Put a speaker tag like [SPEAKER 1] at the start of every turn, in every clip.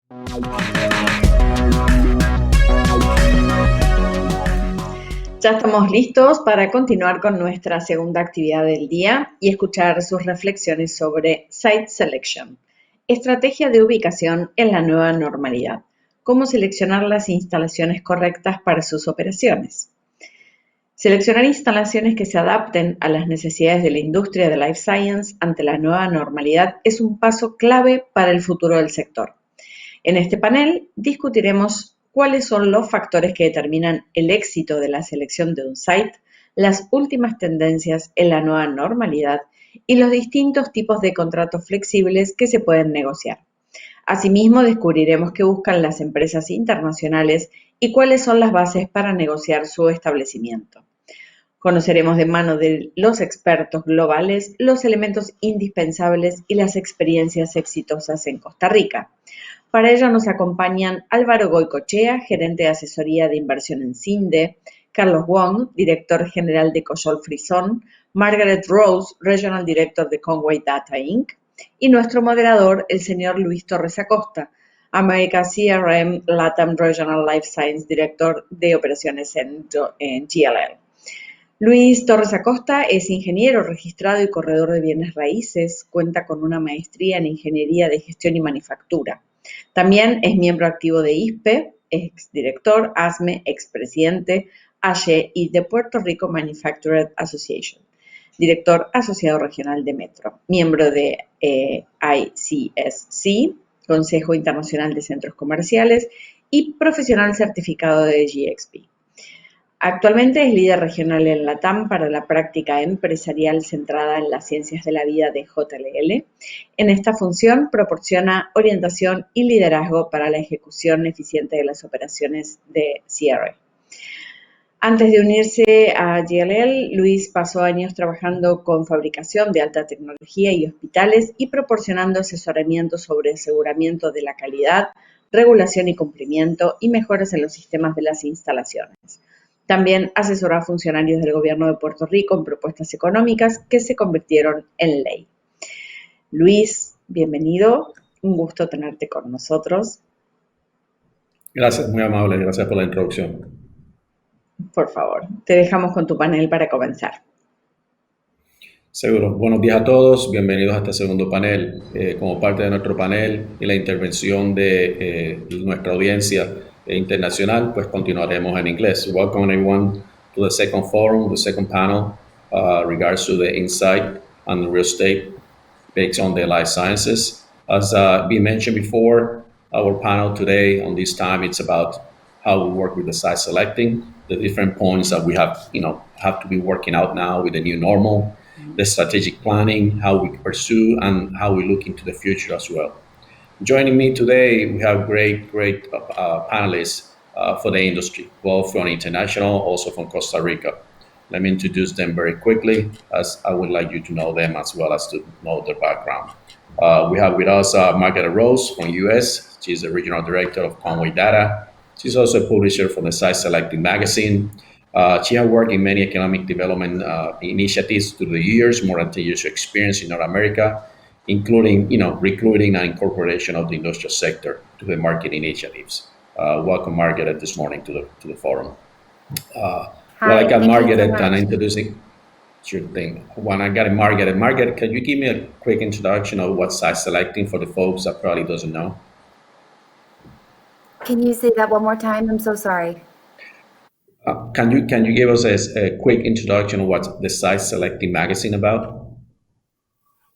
[SPEAKER 1] Ya estamos listos para continuar con nuestra segunda actividad del día y escuchar sus reflexiones sobre Site Selection, estrategia de ubicación en la nueva normalidad, cómo seleccionar las instalaciones correctas para sus operaciones. Seleccionar instalaciones que se adapten a las necesidades de la industria de Life Science ante la nueva normalidad es un paso clave para el futuro del sector. En este panel discutiremos cuáles son los factores que determinan el éxito de la selección de un site, las últimas tendencias en la nueva normalidad y los distintos tipos de contratos flexibles que se pueden negociar. Asimismo, descubriremos qué buscan las empresas internacionales y cuáles son las bases para negociar su establecimiento. Conoceremos de mano de los expertos globales los elementos indispensables y las experiencias exitosas en Costa Rica. Para ello nos acompañan Álvaro Goicoechea, gerente de asesoría de inversión en CINDE, Carlos Wong, director general de Coyol Frisón, Margaret Rose, Regional Director de Conway Data Inc., y nuestro moderador, el señor Luis Torres Acosta, America CRM Latam Regional Life Science Director de operaciones en GLL. Luis Torres Acosta es ingeniero registrado y corredor de bienes raíces, cuenta con una maestría en Ingeniería de Gestión y Manufactura. También es miembro activo de ISPE, exdirector, ASME, expresidente, AYE y de Puerto Rico Manufactured Association, director asociado regional de Metro, miembro de ICSC, Consejo Internacional de Centros Comerciales y profesional certificado de GXP. Actualmente es líder regional en LATAM para la práctica empresarial centrada en las ciencias de la vida de JLL. En esta función proporciona orientación y liderazgo para la ejecución eficiente de las operaciones de cierre. Antes de unirse a GLL, Luis pasó años trabajando con fabricación de alta tecnología y hospitales y proporcionando asesoramiento sobre aseguramiento de la calidad, regulación y cumplimiento y mejoras en los sistemas de las instalaciones. También asesoró a funcionarios del gobierno de Puerto Rico en propuestas económicas que se convirtieron en ley. Luis, bienvenido. Un gusto tenerte con nosotros.
[SPEAKER 2] Gracias, muy amable. Gracias por la introducción.
[SPEAKER 1] Por favor, te dejamos con tu panel para comenzar.
[SPEAKER 2] Seguro. Buenos días a todos. Bienvenidos a este segundo panel. Como parte de nuestro panel y la intervención de nuestra audiencia internacional, pues continuaremos en inglés. Welcome everyone to the second forum, the second panel, regards to the insight on real estate based on the life sciences. As we mentioned before, our panel today on this time, it's about how we work with the site selecting, the different points that we have to be working out now with the new normal, the strategic planning, how we pursue, and how we look into the future as well. Joining me today, we have great panelists for the industry, both from international, also from Costa Rica. Let me introduce them very quickly, as I would like you to know them as well as to know their background. We have with us Margaret Rose from US. She's the regional director of Conway Data. She's also a publisher for the Site Selecting magazine. She has worked in many economic development initiatives through the years, more than 10 years of experience in North America, including recruiting and incorporation of the industrial sector to the market initiatives. Welcome, Margaret, this morning to the forum.
[SPEAKER 3] Hi,
[SPEAKER 2] I got Margaret
[SPEAKER 3] so
[SPEAKER 2] and introducing. Sure thing. When I got Margaret, can you give me a quick introduction of what site selecting for the folks that probably doesn't know?
[SPEAKER 3] Can you say that one more time? I'm so sorry.
[SPEAKER 2] Can you give us a quick introduction of what the Site Selecting magazine about?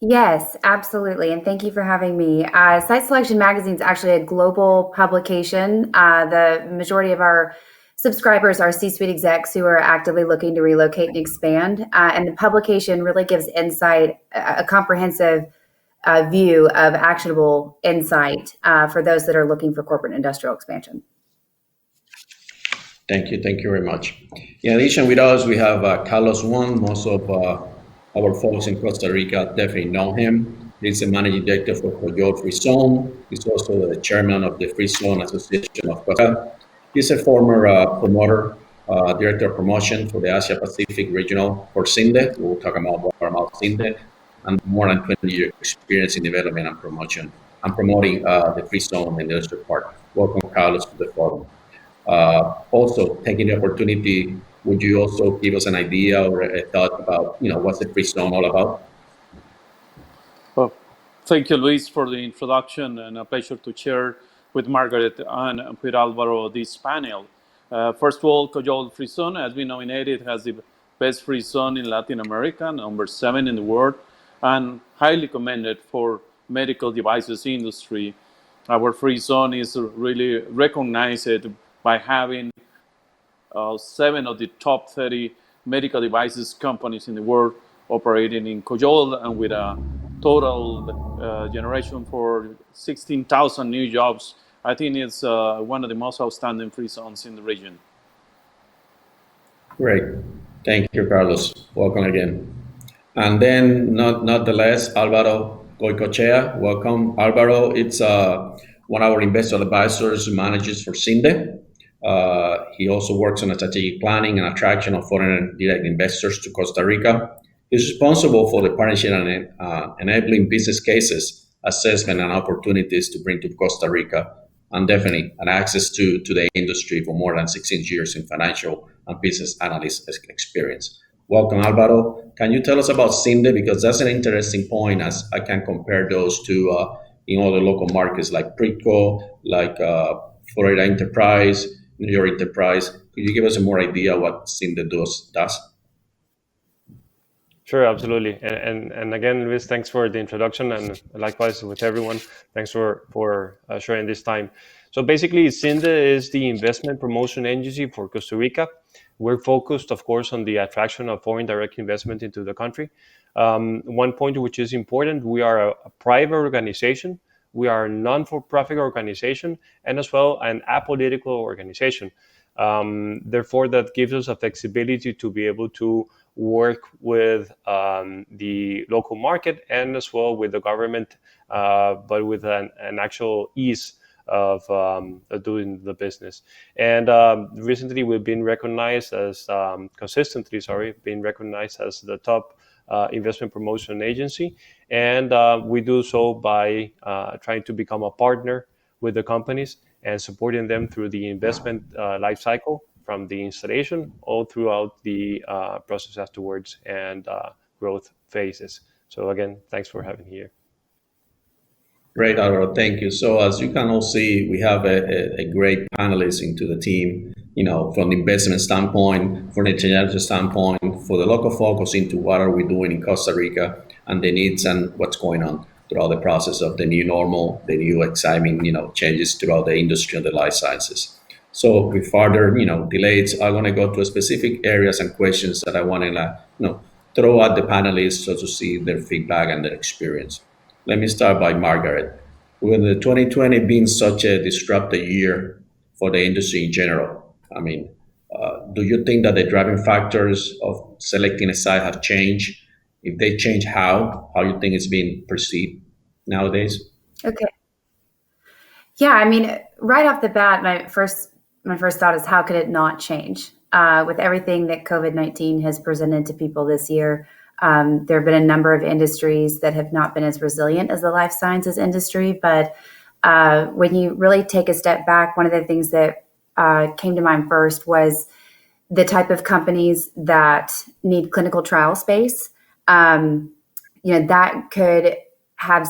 [SPEAKER 3] Yes, absolutely. And thank you for having me. Site Selection Magazine is actually a global publication. The majority of our subscribers are C-suite execs who are actively looking to relocate and expand. And the publication really gives insight, a comprehensive view of actionable insight for those that are looking for corporate industrial expansion.
[SPEAKER 2] Thank you very much. In addition, with us, we have Carlos Wong. Most of our folks in Costa Rica definitely know him. He's the managing director for Coyol Frisón. He's also the chairman of the Frisón Association of Costa Rica. He's a former promoter, director of promotion for the Asia Pacific Regional for CINDE. We'll talk about CINDE, and more than 20 years experience in development and promotion and promoting the free zone and the industry part. Welcome, Carlos, to the forum. Also, taking the opportunity, would you also give us an idea or a thought about, what's the free zone all about?
[SPEAKER 4] Well, thank you, Luis, for the introduction, and a pleasure to share with Margaret and with Alvaro this panel. First of all, Cojol Free Zone has been nominated as the best free zone in Latin America, number 7 in the world, and highly commended for medical devices industry. Our free zone is really recognized by having 7 of the top 30 medical devices companies in the world operating in Cojol, and with a total generation for 16,000 new jobs. I think it's one of the most outstanding free zones in the region.
[SPEAKER 2] Great. Thank you, Carlos. Welcome again. And then, not the less, Alvaro Goicochea. Welcome, Alvaro. It's one of our investor advisors who manages for CINDE. He also works on strategic planning and attraction of foreign direct investors to Costa Rica. He's responsible for the partnership and enabling business cases, assessment, and opportunities to bring to Costa Rica, and definitely an access to the industry for more than 16 years in financial and business analyst experience. Welcome, Alvaro. Can you tell us about CINDE? Because that's an interesting point, as I can compare those to in other local markets like Prico, like Florida Enterprise, New York Enterprise. Could you give us a more idea what CINDE does?
[SPEAKER 5] Sure, absolutely. And again, Luis, thanks for the introduction, and likewise with everyone. Thanks for sharing this time. So basically, CINDE is the investment promotion agency for Costa Rica. We're focused, of course, on the attraction of foreign direct investment into the country. One point which is important, we are a private organization. We are a non-for-profit organization, and as well an apolitical organization. Therefore, that gives us a flexibility to be able to work with the local market and as well with the government, but with an actual ease of doing the business. And recently we've been recognized as, been recognized as the top investment promotion agency. And we do so by trying to become a partner with the companies and supporting them through the investment life cycle, from the installation all throughout the process afterwards and growth phases. So again, thanks for having me here.
[SPEAKER 2] Great, Alvaro. Thank you. So as you can all see, we have a great panelist into the team, from the investment standpoint, from the international standpoint, for the local focus into what are we doing in Costa Rica and the needs and what's going on throughout the process of the new normal, the new exciting, changes throughout the industry and the life sciences. So with further, delays, I want to go to specific areas and questions that I want to, throw at the panelists so to see their feedback and their experience. Let me start by Margaret. With the 2020 being such a disruptive year for the industry in general, do you think that the driving factors of selecting a site have changed? If they change, how you think it's being perceived nowadays?
[SPEAKER 3] Okay. Yeah, right off the bat, my first thought is, how could it not change? With everything that COVID-19 has presented to people this year, there have been a number of industries that have not been as resilient as the life sciences industry. But when you really take a step back, one of the things that came to mind first was the type of companies that need clinical trial space. That could have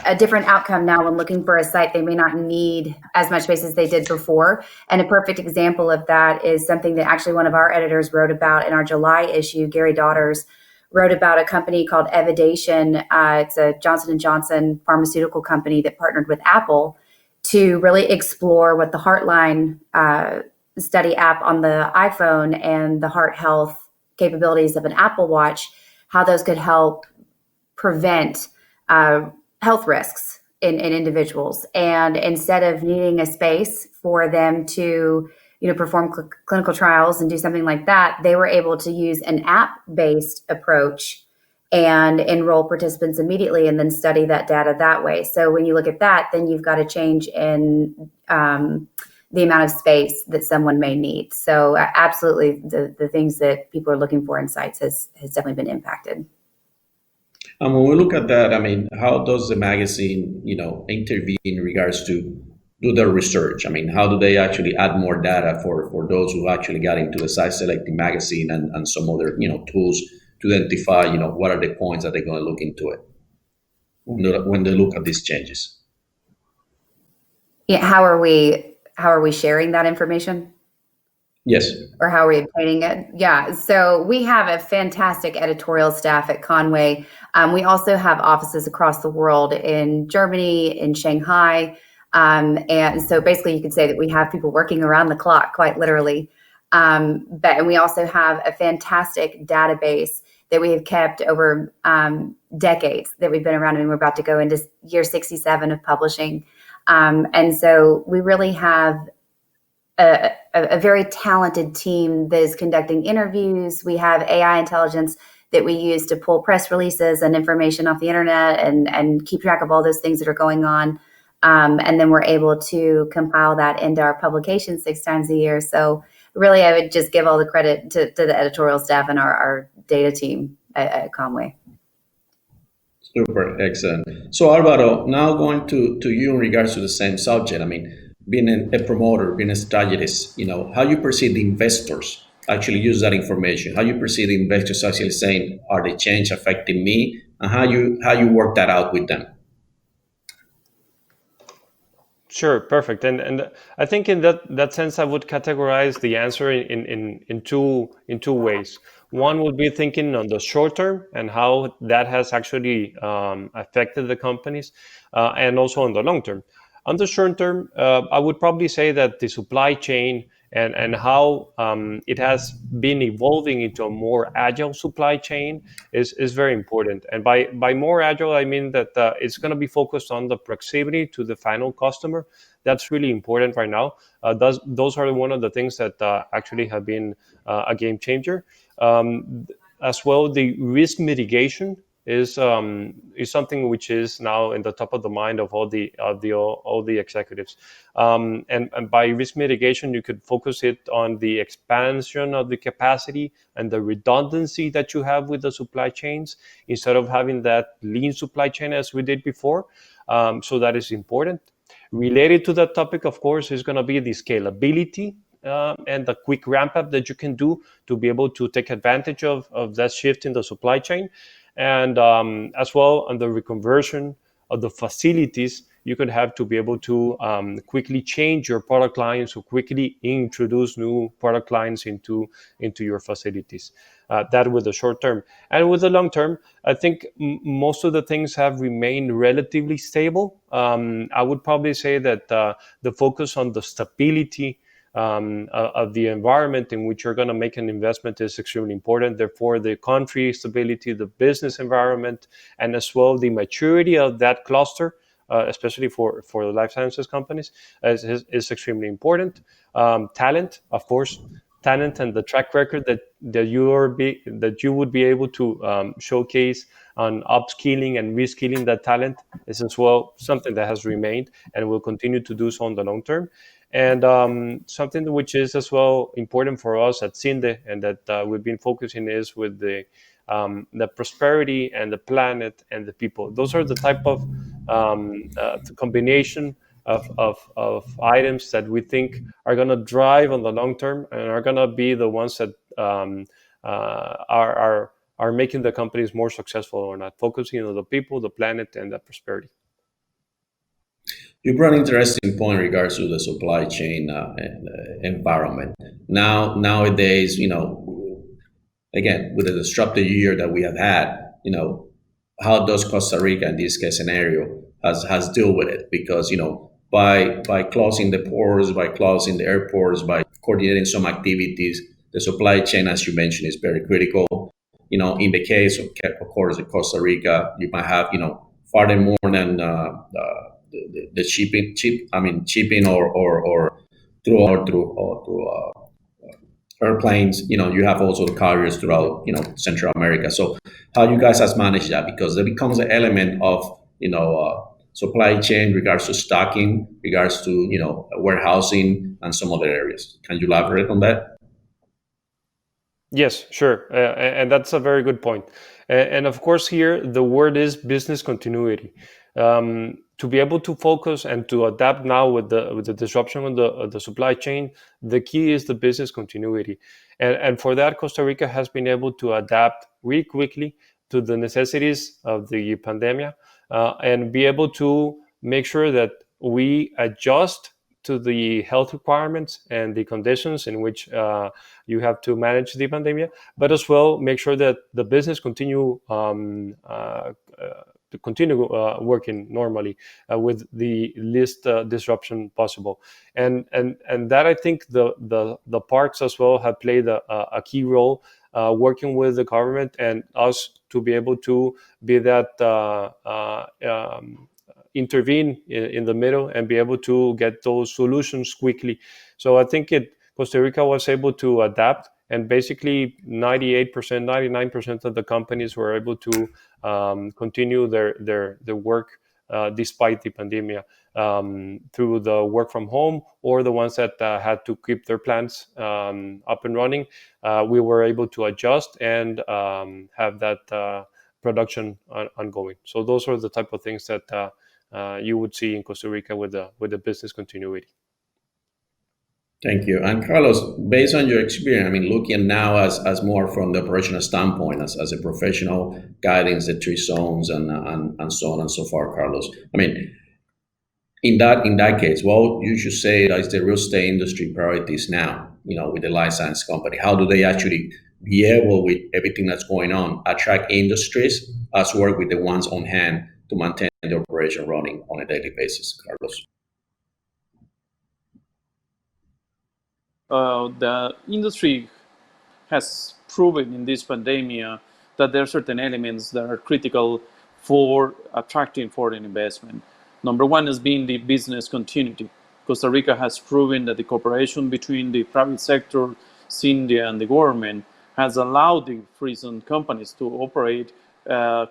[SPEAKER 3] a different outcome now when looking for a site. They may not need as much space as they did before. And a perfect example of that is something that actually one of our editors wrote about in our July issue. Gary Daughters wrote about a company called Evidation. It's a Johnson & Johnson pharmaceutical company that partnered with Apple to really explore what the Heartline study app on the iPhone and the heart health capabilities of an Apple Watch, how those could help prevent health risks in individuals. And instead of needing a space for them to, perform clinical trials and do something like that, they were able to use an app-based approach and enroll participants immediately and then study that data that way. So when you look at that, then you've got a change in the amount of space that someone may need. So absolutely, the things that people are looking for in sites has definitely been impacted.
[SPEAKER 2] And when we look at that, I mean, how does the magazine, intervene in regards to do their research? I mean, how do they actually add more data for those who actually got into the size selecting magazine and some other, tools to identify, what are the points that they're going to look into it when they look at these changes?
[SPEAKER 3] Yeah, how are we sharing that information?
[SPEAKER 2] Yes.
[SPEAKER 3] Or how are we obtaining it? Yeah. So we have a fantastic editorial staff at Conway. We also have offices across the world in Germany, in Shanghai. And so basically you could say that we have people working around the clock, quite literally. And we also have a fantastic database that we have kept over decades that we've been around. I mean, we're about to go into year 67 of publishing. And so we really have a very talented team that is conducting interviews. We have AI intelligence that we use to pull press releases and information off the internet and keep track of all those things that are going on. And then we're able to compile that into our publication 6 times a year. So really, I would just give all the credit to the editorial staff and our data team at Conway.
[SPEAKER 2] Super, excellent. So Alvaro, now going to you in regards to the same subject. I mean, being a promoter, being a strategist, how you perceive the investors actually use that information, how you perceive the investors actually saying, are the change affecting me, and how you work that out with them?
[SPEAKER 5] Sure, perfect. And I think in that sense, I would categorize the answer in two ways. One would be thinking on the short term and how that has actually affected the companies, and also on the long term. On the short term, I would probably say that the supply chain and how it has been evolving into a more agile supply chain is very important. And by more agile, I mean that it's going to be focused on the proximity to the final customer. That's really important right now. Those are one of the things that actually have been a game changer. As well, the risk mitigation is something which is now in the top of the mind of all the executives. And by risk mitigation, you could focus it on the expansion of the capacity and the redundancy that you have with the supply chains instead of having that lean supply chain as we did before. So that is important. Related to that topic, of course, is going to be the scalability and the quick ramp up that you can do to be able to take advantage of that shift in the supply chain. And as well on the reconversion of the facilities you could have to be able to quickly change your product lines or quickly introduce new product lines into your facilities. That with the short term. And with the long term, I think most of the things have remained relatively stable. I would probably say that the focus on the stability of the environment in which you're going to make an investment is extremely important. Therefore, the country stability, the business environment, and as well the maturity of that cluster, especially for the life sciences companies, is extremely important. Talent, of course, talent and the track record that you would be able to showcase on upskilling and reskilling that talent is as well something that has remained and will continue to do so in the long term. And something which is as well important for us at CINDE and that we've been focusing is with the prosperity and the planet and the people. Those are the type of the combination of items that we think are going to drive on the long term and are going to be the ones that are making the companies more successful or not, focusing on the people, the planet, and the prosperity.
[SPEAKER 2] You brought an interesting point in regards to the supply chain environment. Nowadays, again, with the disruptive year that we have had, how does Costa Rica in this case scenario has dealt with it? Because, by closing the ports, by closing the airports, by coordinating some activities, the supply chain, as you mentioned, is very critical. In the case of course, in Costa Rica, you might have, far more than the shipping or through airplanes. You have also the carriers throughout Central America. So how you guys has managed that? Because there becomes an element of supply chain, regards to stocking, regards to warehousing and some other areas. Can you elaborate on that?
[SPEAKER 5] Yes, sure, and that's a very good point. And of course, here the word is business continuity. To be able to focus and to adapt now with the disruption of the supply chain, the key is the business continuity. And for that, Costa Rica has been able to adapt really quickly to the necessities of the pandemic, and be able to make sure that we adjust to the health requirements and the conditions in which you have to manage the pandemic, but as well make sure that the business to continue working normally with the least disruption possible. And that, I think the parks as well have played a key role, working with the government and us to be able to be that intervene in the middle and be able to get those solutions quickly. So I think Costa Rica was able to adapt, and basically 98%, 99% of the companies were able to continue their work despite the pandemic, through the work from home, or the ones that had to keep their plants up and running. We were able to adjust and have that production ongoing. So those are the type of things that you would see in Costa Rica with the business continuity.
[SPEAKER 2] Thank you. And Carlos, based on your experience, I mean, looking now as more from the operational standpoint, as a professional guiding the three zones and so on and so forth, Carlos. I mean, in that case, well, you should say that is the real estate industry priorities now, with the life science company. How do they actually be able, with everything that's going on, attract industries as work with the ones on hand to maintain the operation running on a daily basis, Carlos?
[SPEAKER 4] The industry has proven in this pandemic that there are certain elements that are critical for attracting foreign investment. Number one has been the business continuity. Costa Rica has proven that the cooperation between the private sector, India, and the government has allowed the free zone companies to operate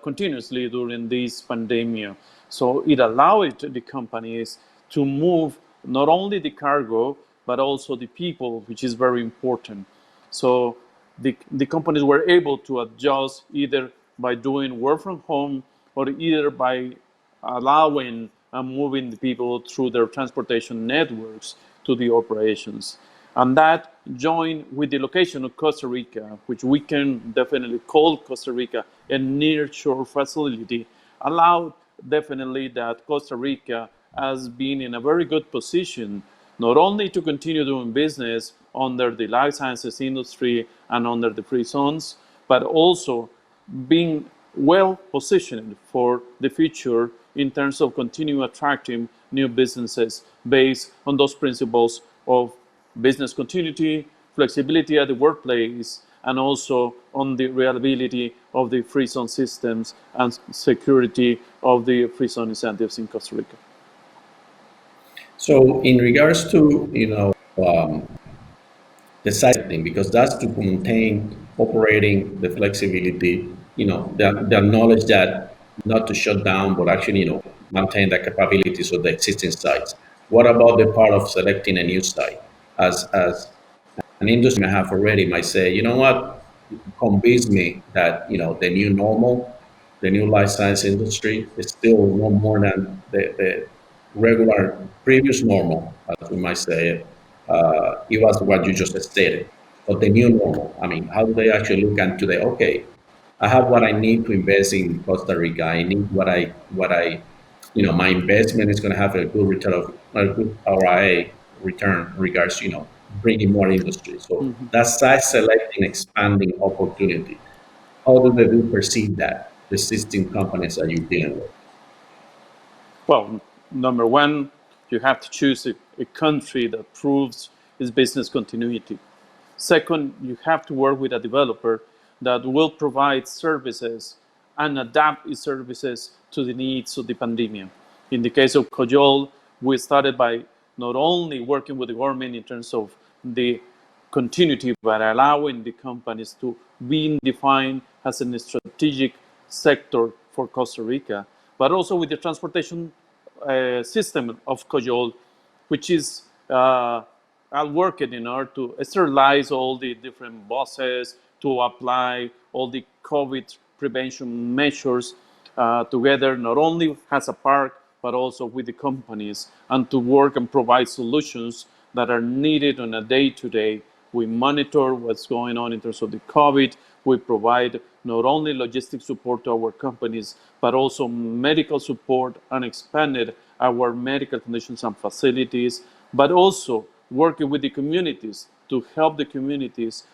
[SPEAKER 4] continuously during this pandemic. So it allowed the companies to move not only the cargo, but also the people, which is very important. So the companies were able to adjust either by doing work from home or either by allowing and moving the people through their transportation networks to the operations. And that, joined with the location of Costa Rica, which we can definitely call Costa Rica a near-shore facility, allowed definitely that Costa Rica has been in a very good position not only to continue doing business under the life sciences industry and under the free zones, but also being well positioned for the future in terms of continue attracting new businesses based on those principles of business continuity, flexibility at the workplace, and also on the reliability of the free zone systems and security of the free zone incentives in Costa Rica.
[SPEAKER 2] So in regards to, the site thing, because that's to maintain operating the flexibility, the knowledge that not to shut down, but actually, maintain the capabilities of the existing sites. What about the part of selecting a new site? As an industry I have already might say, you know what, convince me that, the new normal, the new life science industry is still no more than the regular previous normal, as we might say. It was what you just stated. But the new normal, I mean, how do they actually look at today? Okay, I have what I need to invest in Costa Rica. I need what I, my investment is going to have a good return a good ROI return regards, bringing more industry. So that's size selecting, expanding opportunity. How do they perceive that, the existing companies that you're dealing with?
[SPEAKER 4] Well, number one, you have to choose a country that proves its business continuity. Second, you have to work with a developer that will provide services and adapt its services to the needs of the pandemic. In the case of Coyol, we started by not only working with the government in terms of the continuity, but allowing the companies to be defined as a strategic sector for Costa Rica, but also with the transportation system of Coyol, which is working in order to sterilize all the different buses, to apply all the COVID prevention measures together, not only as a part, but also with the companies, and to work and provide solutions that are needed on a day-to-day. We monitor what's going on in terms of the COVID. We provide not only logistic support to our companies, but also medical support and expanded our medical conditions and facilities, but also working with the communities to help the communities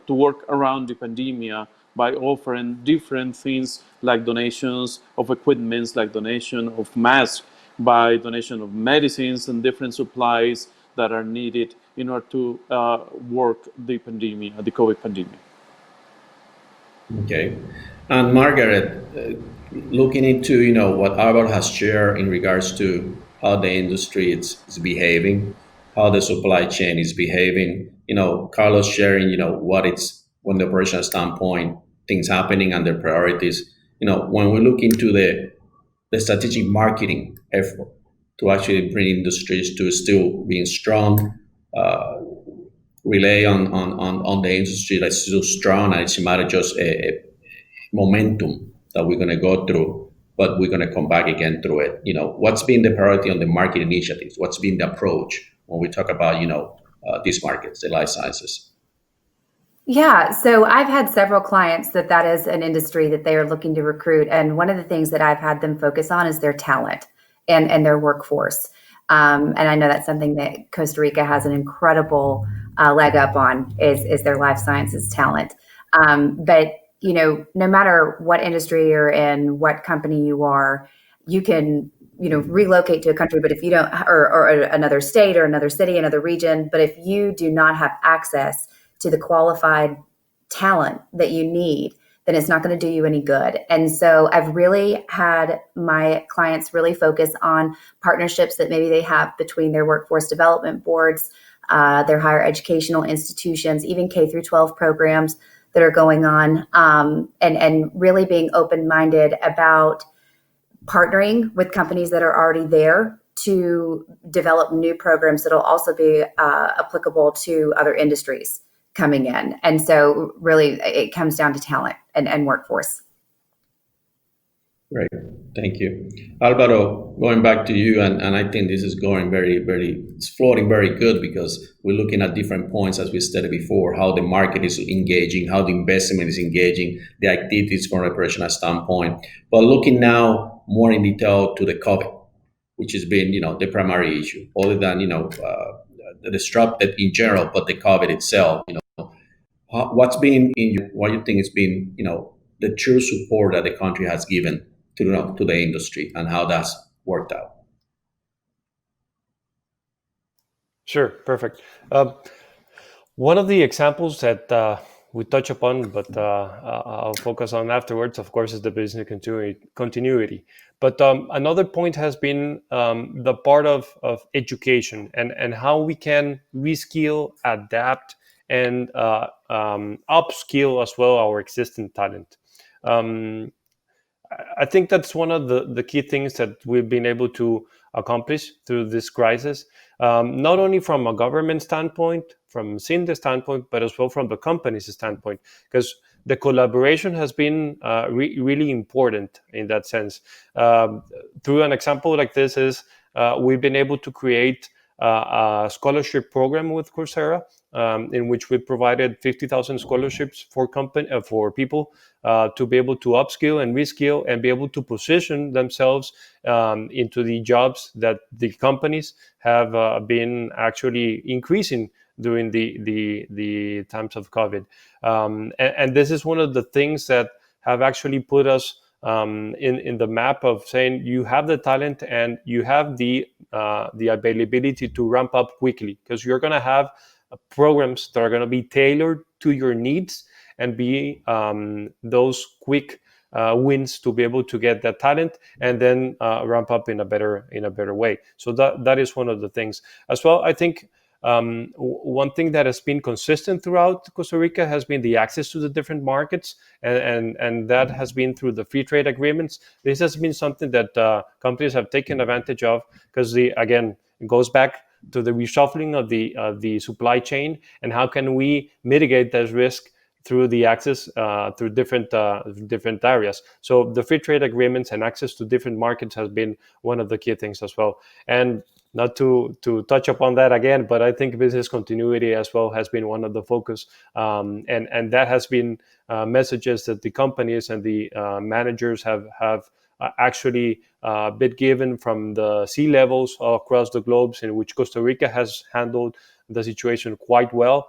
[SPEAKER 4] to work around the pandemic by offering different things like donations of equipments, like donation of masks, by donation of medicines and different supplies that are needed in order to work the pandemic, the COVID pandemic.
[SPEAKER 2] Okay. And Margaret, looking into what Álvaro has shared in regards to how the industry is behaving, how the supply chain is behaving, Carlos sharing what it's from the operational standpoint, things happening and their priorities. When we look into the strategic marketing effort to actually bring industries to still being strong, rely on the industry that's still strong, and it's a matter of just a momentum that we're going to go through, but we're going to come back again through it. What's been the priority on the market initiatives? What's been the approach when we talk about these markets, the life sciences?
[SPEAKER 3] Yeah, so I've had several clients that is an industry that they are looking to recruit, and one of the things that I've had them focus on is their talent and their workforce. And I know that's something that Costa Rica has an incredible leg up on is their life sciences talent. But no matter what industry you're in, what company you are, you can relocate to a country, but if you don't, or another state or another city, another region, but if you do not have access to the qualified talent that you need, then it's not going to do you any good. And so I've really had my clients really focus on partnerships that maybe they have between their workforce development boards, their higher educational institutions, even K through 12 programs that are going on, and really being open-minded about partnering with companies that are already there to develop new programs that'll also be applicable to other industries coming in. And so really it comes down to talent and workforce.
[SPEAKER 2] Great. Thank you. Álvaro, going back to you, and I think this is going it's floating very good, because we're looking at different points, as we stated before, how the market is engaging, how the investment is engaging, the activities from an operational standpoint. But looking now more in detail to the COVID, which has been, the primary issue, other than, the disrupted in general, but the COVID itself, what's been what you think has been, the true support that the country has given to the industry, and how that's worked out?
[SPEAKER 5] Sure, perfect. One of the examples that we touch upon, but I'll focus on afterwards, of course, is the business continuity. But another point has been the part of education and how we can reskill, adapt, and upskill as well our existing talent. I think that's one of the key things that we've been able to accomplish through this crisis, not only from a government standpoint, from CINDE standpoint, but as well from the company's standpoint, because the collaboration has been really important in that sense. Through an example like this is we've been able to create a scholarship program with Coursera, in which we provided 50,000 scholarships for people to be able to upskill and reskill and be able to position themselves into the jobs that the companies have been actually increasing during the times of COVID. And this is one of the things that have actually put us in the map of saying you have the talent and you have the availability to ramp up quickly, because you're going to have programs that are going to be tailored to your needs and be those quick wins to be able to get that talent and then ramp up in a better way. So that is one of the things as well. I think one thing that has been consistent throughout Costa Rica has been the access to the different markets, and that has been through the free trade agreements. This has been something that companies have taken advantage of, because again, it goes back to the reshuffling of the supply chain and how can we mitigate that risk through the access through different areas. So the free trade agreements and access to different markets has been one of the key things as well. And not to touch upon that again, but I think business continuity as well has been one of the focus, and that has been messages that the companies and the managers have actually been given from the C-levels across the globes, in which Costa Rica has handled the situation quite well.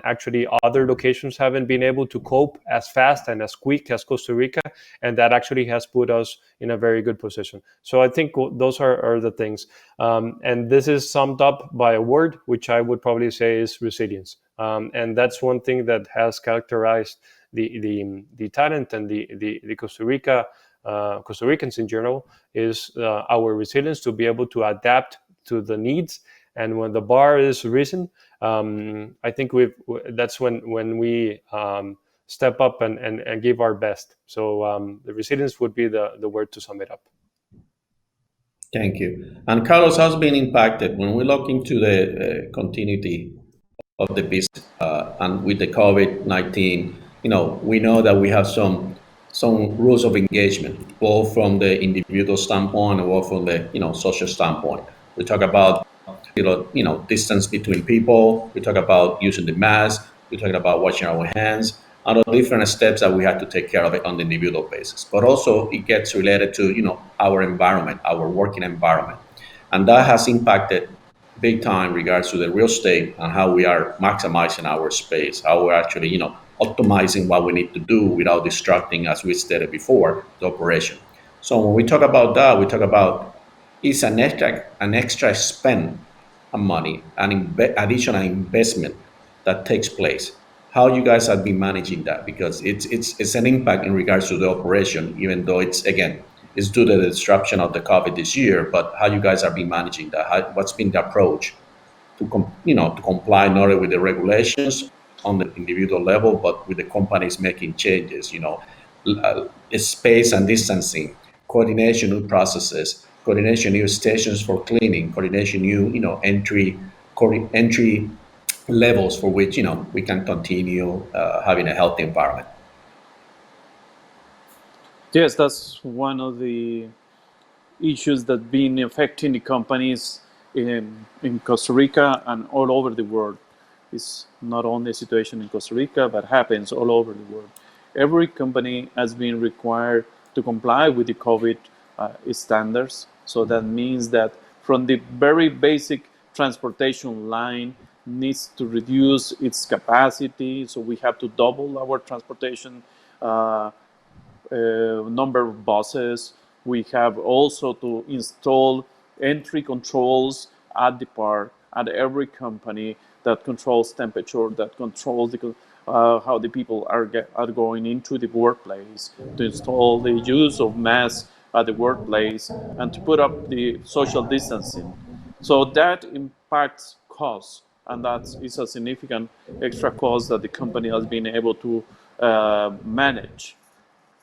[SPEAKER 5] Actually, other locations haven't been able to cope as fast and as quick as Costa Rica, and that actually has put us in a very good position. So I think those are the things. And this is summed up by a word, which I would probably say is resilience. And that's one thing that has characterized the talent and the Costa Ricans in general, is our resilience to be able to adapt to the needs. And when the bar is risen, I think that's when we step up and give our best. So the resilience would be the word to sum it up.
[SPEAKER 2] Thank you. And Carlos has been impacted when we look into the continuity of the business and with the COVID-19. We know that we have some rules of engagement, both from the individual standpoint or from the social standpoint. We talk about distance between people. We talk about using the mask. We're talking about washing our hands, and the different steps that we have to take care of it on the individual basis. But also it gets related to our environment, our working environment, and that has impacted big time in regards to the real estate and how we are maximizing our space, how we're actually optimizing what we need to do without distracting, as we stated before, the operation. So when we talk about that, we talk about it's an extra spend of money, an additional investment that takes place. How you guys have been managing that? Because it's an impact in regards to the operation, even though it's due to the disruption of the COVID this year. But how you guys have been managing that? What's been the approach to comply not only with the regulations on the individual level, but with the companies making changes? Space and distancing, coordination with processes, coordination new stations for cleaning, coordination new entry levels for which we can continue having a healthy environment.
[SPEAKER 4] Yes, that's one of the issues that been affecting the companies in Costa Rica and all over the world. It's not only a situation in Costa Rica, but happens all over the world. Every company has been required to comply with the COVID standards. So that means that from the very basic transportation line needs to reduce its capacity. So we have to double our transportation number of buses. We have also to install entry controls at the park, at every company, that controls temperature, that controls how the people are going into the workplace, to install the use of masks at the workplace, and to put up the social distancing. So that impacts costs, and that is a significant extra cost that the company has been able to manage.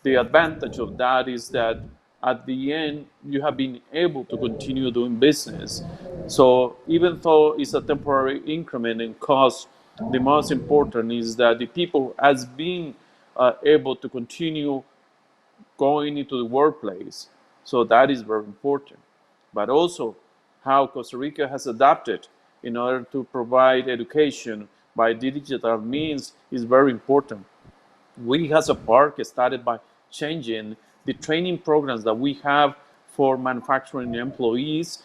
[SPEAKER 4] The advantage of that is that at the end, you have been able to continue doing business. So even though it's a temporary increment in cost, the most important is that the people has been able to continue going into the workplace. So that is very important. But also how Costa Rica has adapted in order to provide education by digital means is very important. We as a park started by changing the training programs that we have for manufacturing employees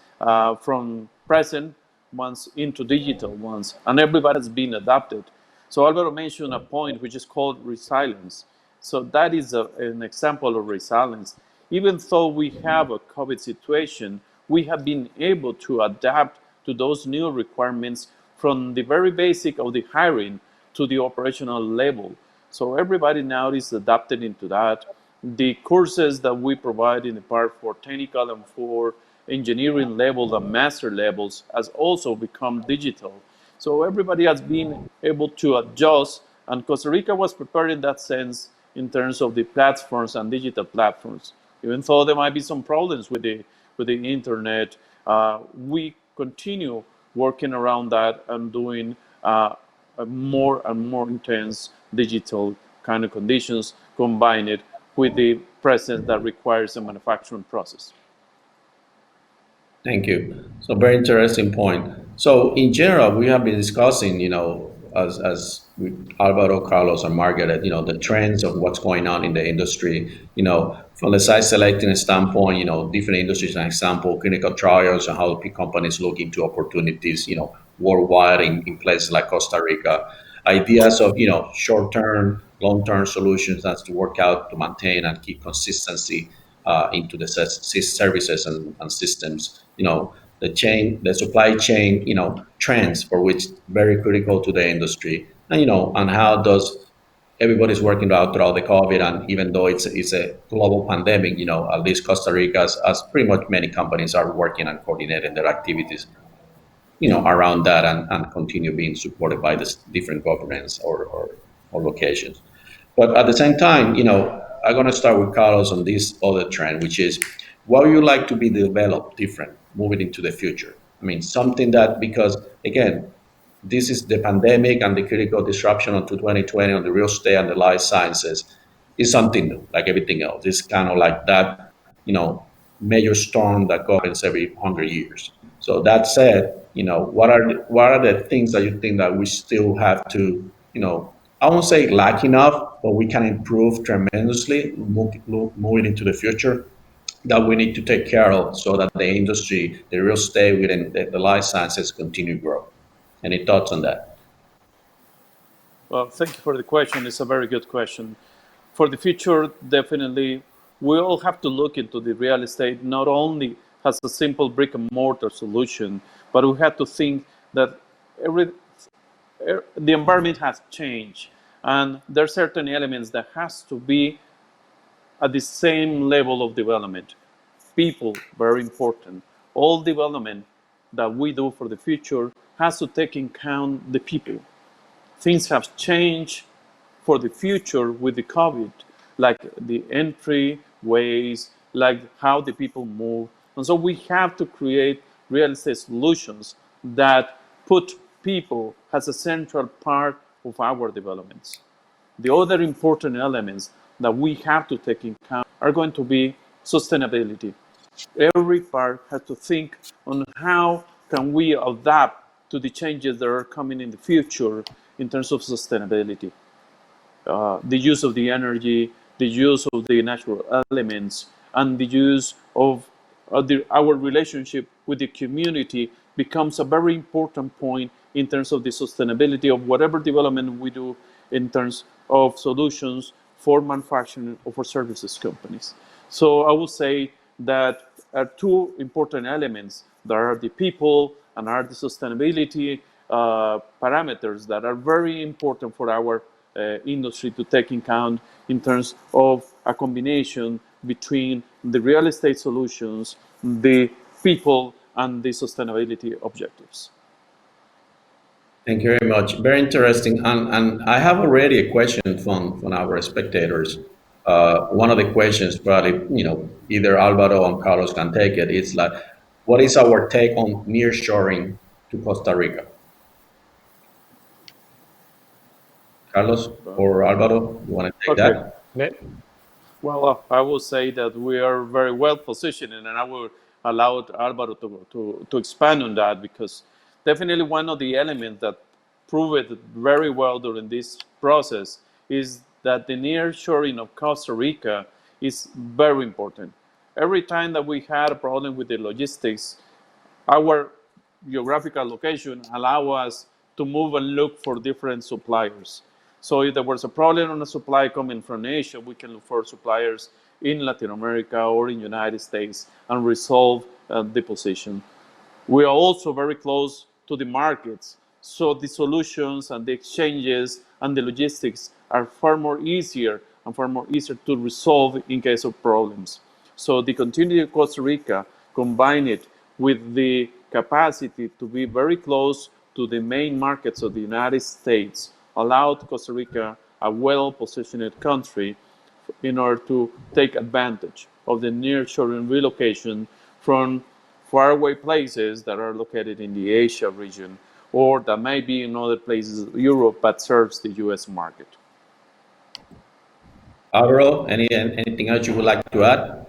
[SPEAKER 4] from present ones into digital ones, and everybody has been adapted. So Alvaro mentioned a point which is called resilience. So that is an example of resilience. Even though we have a COVID situation, we have been able to adapt to those new requirements from the very basic of the hiring to the operational level. So everybody now is adapted into that. The courses that we provide in the park for technical and for engineering level and master levels has also become digital. So everybody has been able to adjust, and Costa Rica was prepared in that sense in terms of the platforms and digital platforms. Even though there might be some problems with the internet, we continue working around that and doing more and more intense digital kind of conditions, combine it with the presence that requires a manufacturing process.
[SPEAKER 2] Thank you. So very interesting point. So in general, we have been discussing, as with Alvaro, Carlos, and Margaret, the trends of what's going on in the industry. From the site selecting standpoint, different industries, an example, clinical trials, and how companies look into opportunities, worldwide in places like Costa Rica. Ideas of, short-term, long-term solutions that's to work out to maintain and keep consistency into the services and systems. The supply chain, trends for which very critical to the industry, and how does everybody's working out throughout the COVID, and even though it's a global pandemic, at least Costa Rica, as pretty much many companies are working and coordinating their activities, around that and continue being supported by the different governments or locations. But at the same time, I'm going to start with Carlos on this other trend, which is what would you like to be developed different moving into the future? I mean, something that, because again, this is the pandemic and the critical disruption onto 2020 on the real estate and the life sciences is something new, like everything else. It's kind of like that, major storm that governs every 100 years. So that said, what are the things that you think that we still have to, I won't say lack enough, but we can improve tremendously moving into the future, that we need to take care of so that the industry, the real estate within the life sciences continue to grow? Any thoughts on that?
[SPEAKER 4] Well, thank you for the question. It's a very good question. For the future, definitely, we all have to look into the real estate not only as a simple brick and mortar solution, but we have to think that the environment has changed, and there are certain elements that has to be at the same level of development. People, very important. All development that we do for the future has to take into account the people. Things have changed for the future with the COVID, like the entry ways, like how the people move. And so we have to create real estate solutions that put people as a central part of our developments. The other important elements that we have to take into account are going to be sustainability. Every part has to think on how can we adapt to the changes that are coming in the future in terms of sustainability. The use of the energy, the use of the natural elements, and the use of our relationship with the community becomes a very important point in terms of the sustainability of whatever development we do in terms of solutions for manufacturing or for services companies. So I would say that are two important elements. There are the people and are the sustainability parameters that are very important for our industry to take in account in terms of a combination between the real estate solutions, the people, and the sustainability objectives.
[SPEAKER 2] Thank you very much. Very interesting. And I have already a question from our spectators. One of the questions, probably, either Alvaro or Carlos can take it. It's like, what is our take on nearshoring to Costa Rica? Carlos or Alvaro, you want to take that?
[SPEAKER 4] Well, I will say that we are very well positioned, and I will allow Alvaro to expand on that, because definitely one of the elements that proved very well during this process is that the nearshoring of Costa Rica is very important. Every time that we had a problem with the logistics, our geographical location allow us to move and look for different suppliers. So if there was a problem on a supply coming from Asia, we can look for suppliers in Latin America or in United States and resolve the position. We are also very close to the markets, so the solutions and the exchanges and the logistics are far more easier to resolve in case of problems. So the continuity of Costa Rica, combine it with the capacity to be very close to the main markets of the United States, allowed Costa Rica, a well-positioned country, in order to take advantage of the nearshoring relocation from faraway places that are located in the Asia region, or that may be in other places of Europe but serves the US market.
[SPEAKER 2] Alvaro, anything else you would like to add?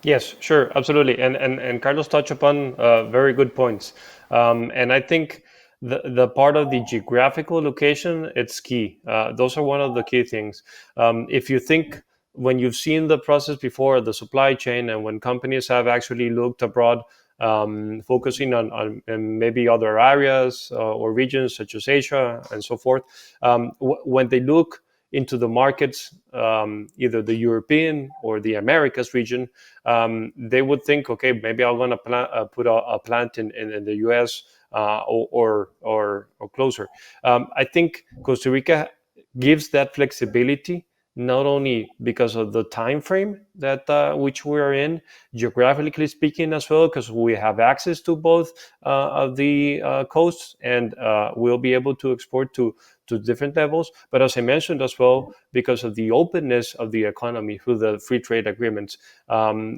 [SPEAKER 5] Yes, sure, absolutely. And Carlos touched upon very good points. And I think the part of the geographical location, it's key. Those are one of the key things. If you think when you've seen the process before, the supply chain, and when companies have actually looked abroad, focusing on maybe other areas or regions such as Asia and so forth, when they look into the markets, either the European or the Americas region, they would think, okay, maybe I'm going to put a plant in the US or closer. I think Costa Rica gives that flexibility, not only because of the time frame that which we are in, geographically speaking as well, because we have access to both of the coasts, and we'll be able to export to different levels. But as I mentioned as well, because of the openness of the economy through the free trade agreements,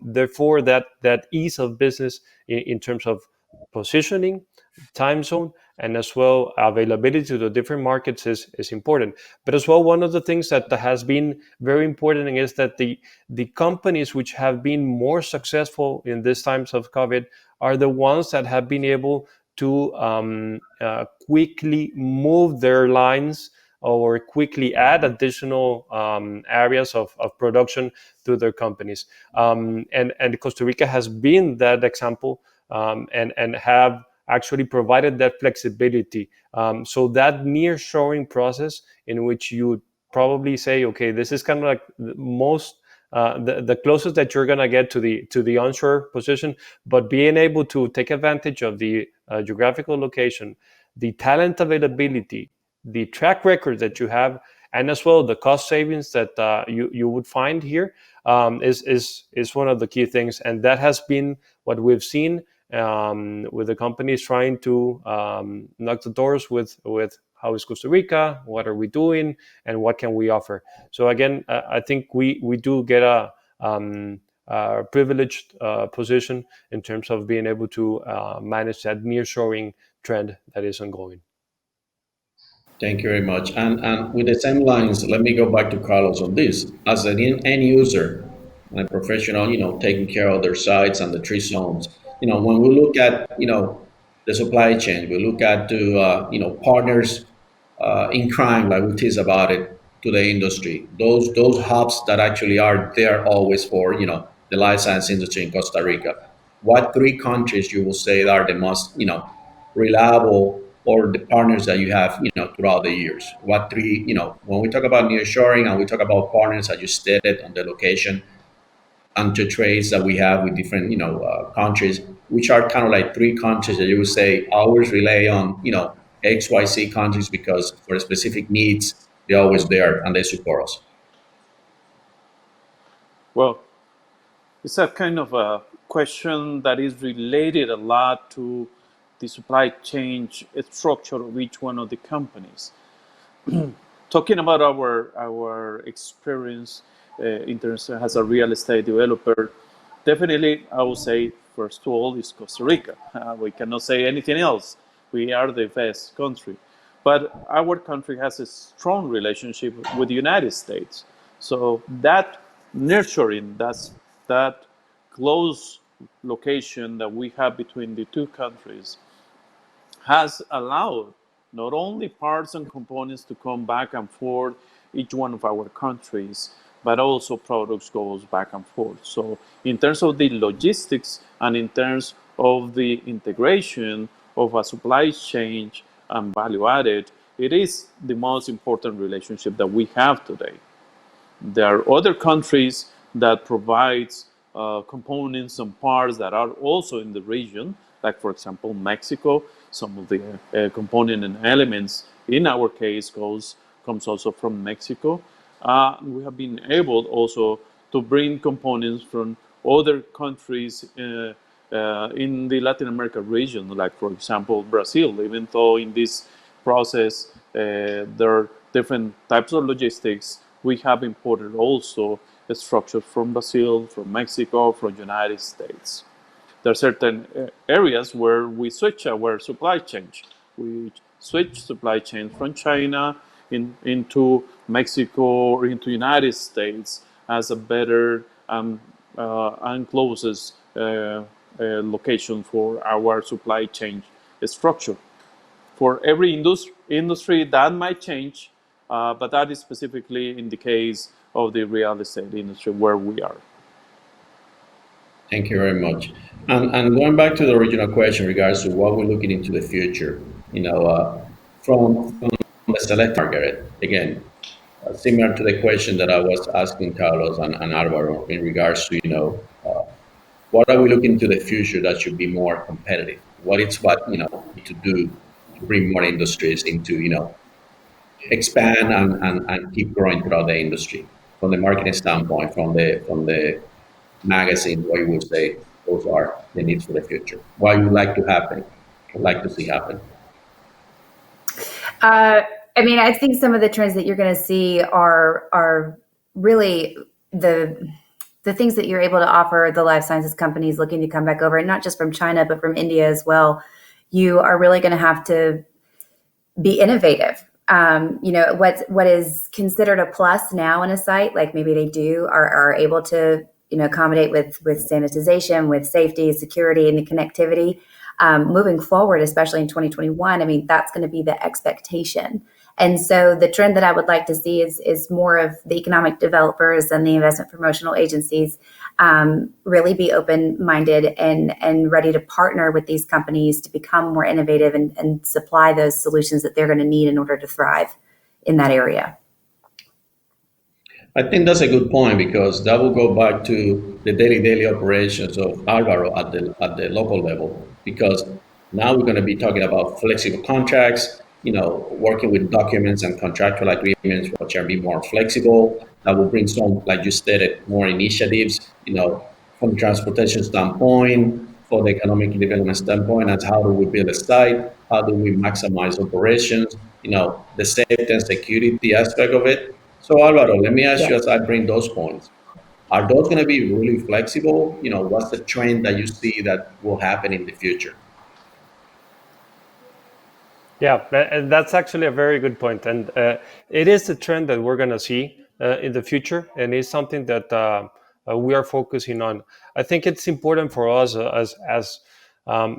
[SPEAKER 5] therefore that ease of business in terms of positioning, time zone, and as well availability to the different markets is important. But as well, one of the things that has been very important is that the companies which have been more successful in these times of COVID are the ones that have been able to quickly move their lines or quickly add additional areas of production to their companies. And Costa Rica has been that example, and have actually provided that flexibility. So that near-shoring process in which you probably say, okay, this is kind of like the most the closest that you're going to get to the onshore position, but being able to take advantage of the geographical location, the talent availability, the track record that you have, and as well the cost savings that you would find here, is one of the key things. And that has been what we've seen with the companies trying to knock the doors with how is Costa Rica, what are we doing, and what can we offer. So again, I think we do get a privileged position in terms of being able to manage that nearshoring trend that is ongoing.
[SPEAKER 2] Thank you very much. And with the same lines, let me go back to Carlos on this. As an end user and a professional, taking care of their sites and the three zones, when we look at, the supply chain, we look at the, partners in crime, like we tease about it, to the industry. Those hubs that actually are there always for, the life science industry in Costa Rica. What three countries you will say are the most, reliable, or the partners that you have, throughout the years? What three, when we talk about nearshoring and we talk about partners, as you stated, on the location and to trades that we have with different, countries, which are kind of like three countries that you would say always rely on, XYZ countries because for specific needs, they're always there and they support us.
[SPEAKER 4] Well, it's a kind of a question that is related a lot to the supply chain structure of each one of the companies. Talking about our experience in terms of as a real estate developer, definitely I would say first of all is Costa Rica. We cannot say anything else. We are the best country, but our country has a strong relationship with the United States. So that nurturing, that close location that we have between the two countries has allowed not only parts and components to come back and forth each one of our countries, but also products goes back and forth. So in terms of the logistics and in terms of the integration of a supply chain and value added, it is the most important relationship that we have today. There are other countries that provide components and parts that are also in the region, like for example Mexico. Some of the component and elements in our case comes also from Mexico. We have been able also to bring components from other countries in the Latin America region, like for example Brazil. Even though in this process there are different types of logistics, we have imported also a structure from Brazil, from Mexico, from United States. There are certain areas where we switch our supply chain. We switch supply chain from China into Mexico or into United States as a better and closest location for our supply chain structure. For every industry that might change, but that is specifically in the case of the real estate industry where we are.
[SPEAKER 2] Thank you very much. And going back to the original question in regards to what we're looking into the future, from the select Margaret, again, similar to the question that I was asking Carlos and Alvaro in regards to, what are we looking to the future that should be more competitive? What to do to bring more industries into, expand and keep growing throughout the industry from the marketing standpoint, from the magazine, what you would say those are the needs for the future? What you would like to see happen?
[SPEAKER 3] I think some of the trends that you're going to see are really the things that you're able to offer the life sciences companies looking to come back over, and not just from China, but from India as well. You are really going to have to be innovative. What is considered a plus now in a site, like maybe they are able to accommodate with sanitization, with safety, security, and the connectivity. Moving forward, especially in 2021, that's going to be the expectation. And so the trend that I would like to see is more of the economic developers and the investment promotional agencies really be open-minded and ready to partner with these companies to become more innovative and supply those solutions that they're going to need in order to thrive in that area.
[SPEAKER 2] I think that's a good point, because that will go back to the daily operations of Alvaro at the local level, because now we're going to be talking about flexible contracts, working with documents and contractual agreements which are being more flexible. That will bring some, like you stated, more initiatives, from the transportation standpoint, for the economic development standpoint, and how do we build a site, how do we maximize operations, the safety and security aspect of it. So Alvaro, let me ask you, as I bring those points, are those going to be really flexible? What's the trend that you see that will happen in the future?
[SPEAKER 5] Yeah, and that's actually a very good point. And it is a trend that we're going to see in the future, and it's something that we are focusing on. I think it's important for us as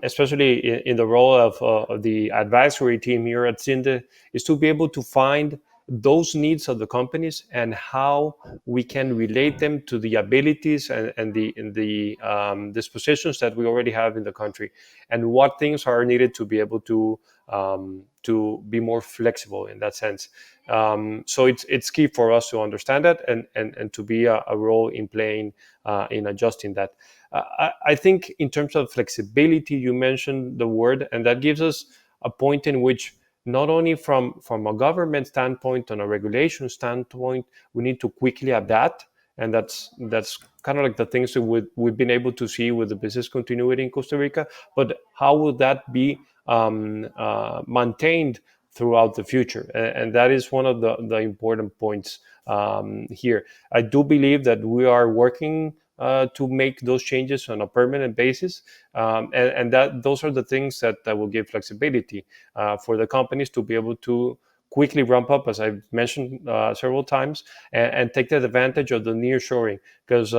[SPEAKER 5] especially in the role of the advisory team here at CINDE, is to be able to find those needs of the companies and how we can relate them to the abilities and the dispositions that we already have in the country, and what things are needed to be able to be more flexible in that sense. So it's key for us to understand that and to be a role in playing in adjusting that. I think in terms of flexibility, you mentioned the word, and that gives us a point in which not only from a government standpoint, on a regulation standpoint, we need to quickly adapt. And that's kind of like the things that we've been able to see with the business continuity in Costa Rica. But how will that be maintained throughout the future? And that is one of the important points here. I do believe that we are working to make those changes on a permanent basis, and that those are the things that will give flexibility for the companies to be able to quickly ramp up, as I've mentioned several times, and take that advantage of the nearshoring, because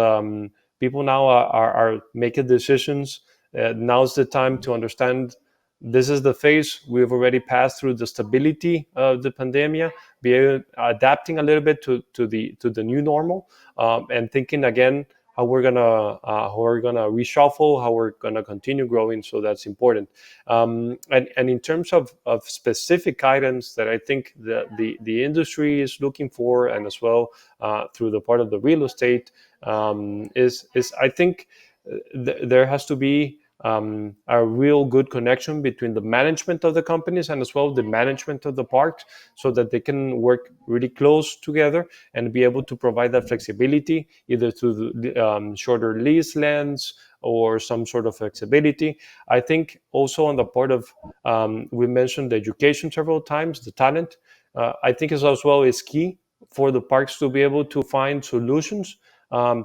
[SPEAKER 5] people now are making decisions. Now's the time to understand this is the phase we've already passed through, the stability of the pandemic, adapting a little bit to the new normal, and thinking again how we're gonna reshuffle, how we're gonna continue growing. So that's important. And in terms of specific items that I think the industry is looking for, and as well through the part of the real estate, is I think there has to be a real good connection between the management of the companies and as well the management of the parks, so that they can work really close together and be able to provide that flexibility, either through the shorter lease lengths or some sort of flexibility. I think also on the part of, we mentioned the education several times, the talent, I think is as well is key for the parks to be able to find solutions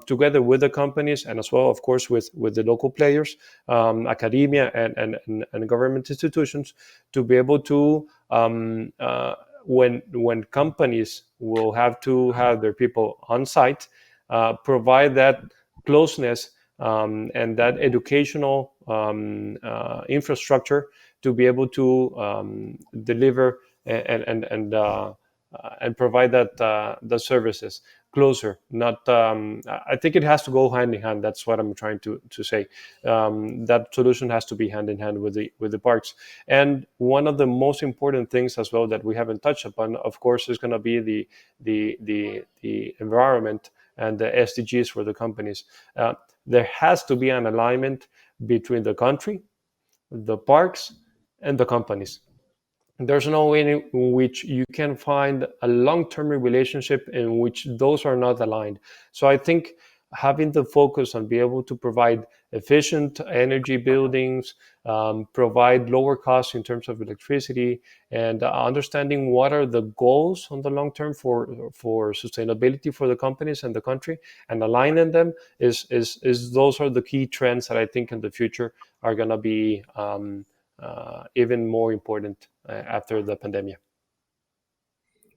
[SPEAKER 5] together with the companies, and as well, of course, with the local players, academia and government institutions, to be able to when companies will have to have their people on site, provide that closeness and that educational infrastructure to be able to deliver and provide that the services closer. Not, I think it has to go hand in hand. That's what I'm trying to say. That solution has to be hand in hand with the parks. And one of the most important things as well that we haven't touched upon, of course, is going to be the environment and the SDGs for the companies. There has to be an alignment between the country, the parks, and the companies. There's no way in which you can find a long-term relationship in which those are not aligned. So I think having the focus on being able to provide efficient energy buildings, provide lower costs in terms of electricity, and understanding what are the goals on the long term for sustainability for the companies and the country, and aligning them is those are the key trends that I think in the future are going to be even more important after the pandemic.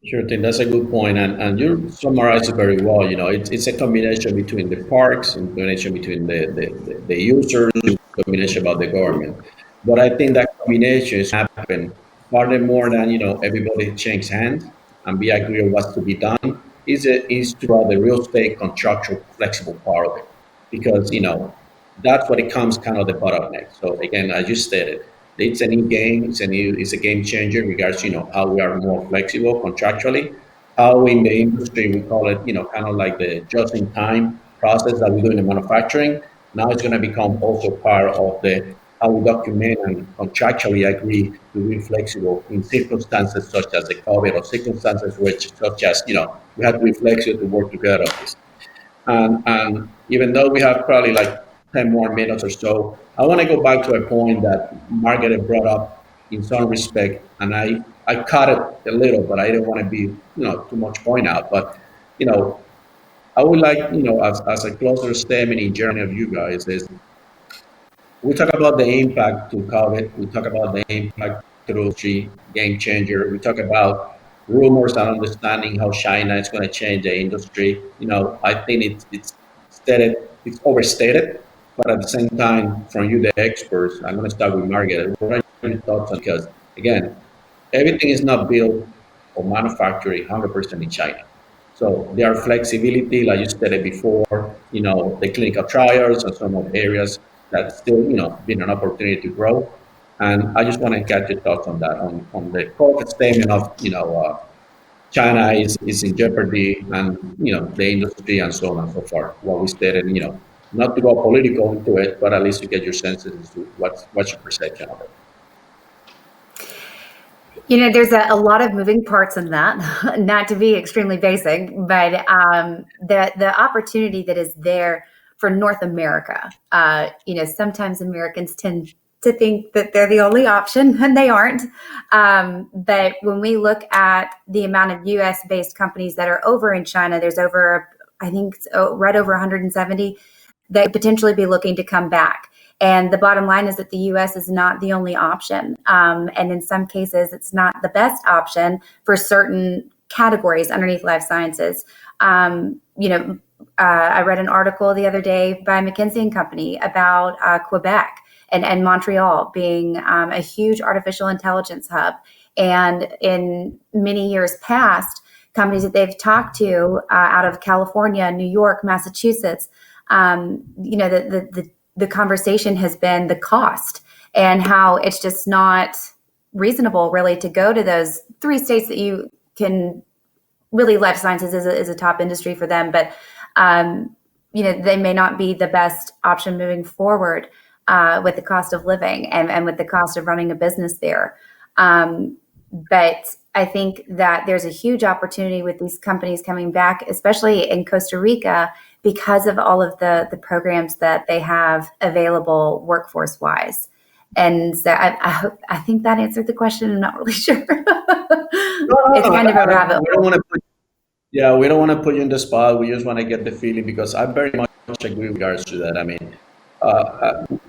[SPEAKER 2] Sure thing. That's a good point, and you summarized it very well. It's a combination between the parks, a combination between the users, a combination about the government. But I think that combination is happen far more than everybody shakes hands and be agree on what's to be done. Is throughout the real estate contractual flexible part of it, because that's what it comes kind of the bottleneck. So again, as you stated, it's a new game. It's a game changer in regards to how we are more flexible contractually. How in the industry we call it kind of like the just-in-time process that we do in the manufacturing. Now it's going to become also part of the how we document and contractually agree to be flexible in circumstances such as the COVID, or circumstances such as we have to be flexible to work together on this. And even though we have probably like 10 more minutes or so, I want to go back to a point that Margaret brought up in some respect, and I caught it a little, but I didn't want to be too much point out. But I would like as a closer statement in journey of you guys is, we talk about the impact to COVID, we talk about the impact through game changer, we talk about rumors and understanding how China is going to change the industry. I think it's overstated. But at the same time, from you, the experts, I'm going to start with Margaret. What are your thoughts on? Because again, everything is not built or manufactured 100% in China. So there are flexibility, like you stated before, the clinical trials and some of the areas that still, been an opportunity to grow. And I just want to get your thoughts on that, on the corporate statement of, China is in jeopardy, and the industry and so on and so forth. What we stated, not to go political into it, but at least you get your senses as to what's your perception of it.
[SPEAKER 3] There's a lot of moving parts in that, not to be extremely basic, but the opportunity that is there for North America. Sometimes Americans tend to think that they're the only option, and they aren't. But when we look at the amount of US-based companies that are over in China, there's right over 170 that could potentially be looking to come back. And the bottom line is that the US is not the only option. And in some cases, it's not the best option for certain categories underneath life sciences. I read an article the other day by McKinsey & Company about Quebec and Montreal being a huge artificial intelligence hub. And in many years past, companies that they've talked to out of California, New York, Massachusetts, the conversation has been the cost and how it's just not reasonable really to go to those three states that you can really, life sciences is a top industry for them, but they may not be the best option moving forward with the cost of living and with the cost of running a business there. But I think that there's a huge opportunity with these companies coming back, especially in Costa Rica, because of all of the programs that they have available workforce-wise. And so I think that answered the question. I'm not really sure. It's kind of a rabbit hole.
[SPEAKER 2] We don't want to put you in the spot. We just want to get the feeling, because I very much agree with regards to that. I mean,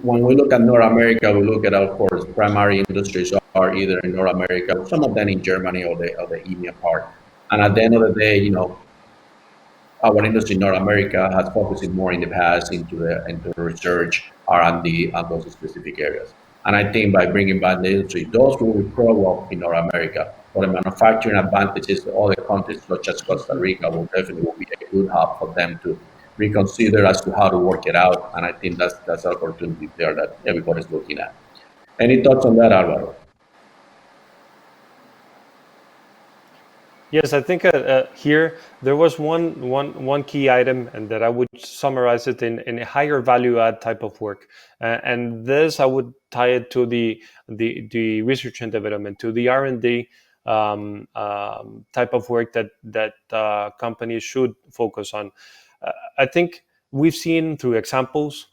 [SPEAKER 2] when we look at North America, we look at, of course, primary industries, are either in North America, or some of them in Germany or the EMEA part. And at the end of the day, our industry in North America has focused more in the past into research, R&D, and those specific areas. And I think by bringing back the industry, those who will grow up in North America, or the manufacturing advantages of other countries such as Costa Rica will definitely be a good hub for them to reconsider as to how to work it out. And I think that's an opportunity there that everybody's looking at. Any thoughts on that, Alvaro?
[SPEAKER 5] Yes, I think here there was one key item, and that I would summarize it in a higher value add type of work, and this I would tie it to the research and development, to the R&D type of work that companies should focus on. I think we've seen through examples.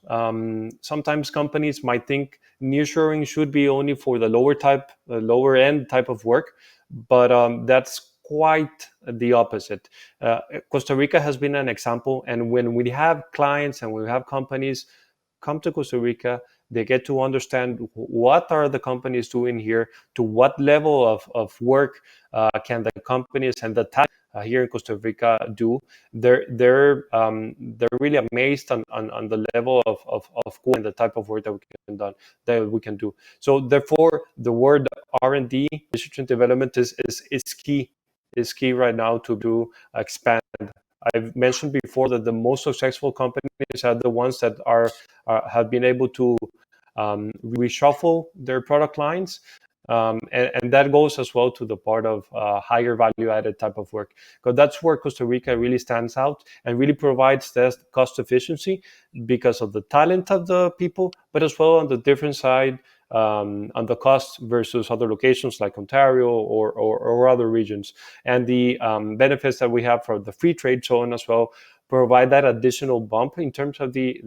[SPEAKER 5] Sometimes companies might think nearshoring should be only for the lower end type of work, but that's quite the opposite. Costa Rica has been an example, and when we have clients and we have companies come to Costa Rica, they get to understand what are the companies doing here, to what level of work can the companies and the talent here in Costa Rica do. They're really amazed on the level of and the type of work that we can do. So therefore, the word R&D, research and development, is key right now to expand. I've mentioned before that the most successful companies are the ones that have been able to reshuffle their product lines, and that goes as well to the part of higher value added type of work, because that's where Costa Rica really stands out and really provides that cost efficiency because of the talent of the people, but as well on the different side, on the cost versus other locations like Ontario or other regions, and the benefits that we have for the free trade zone as well provide that additional bump in terms of the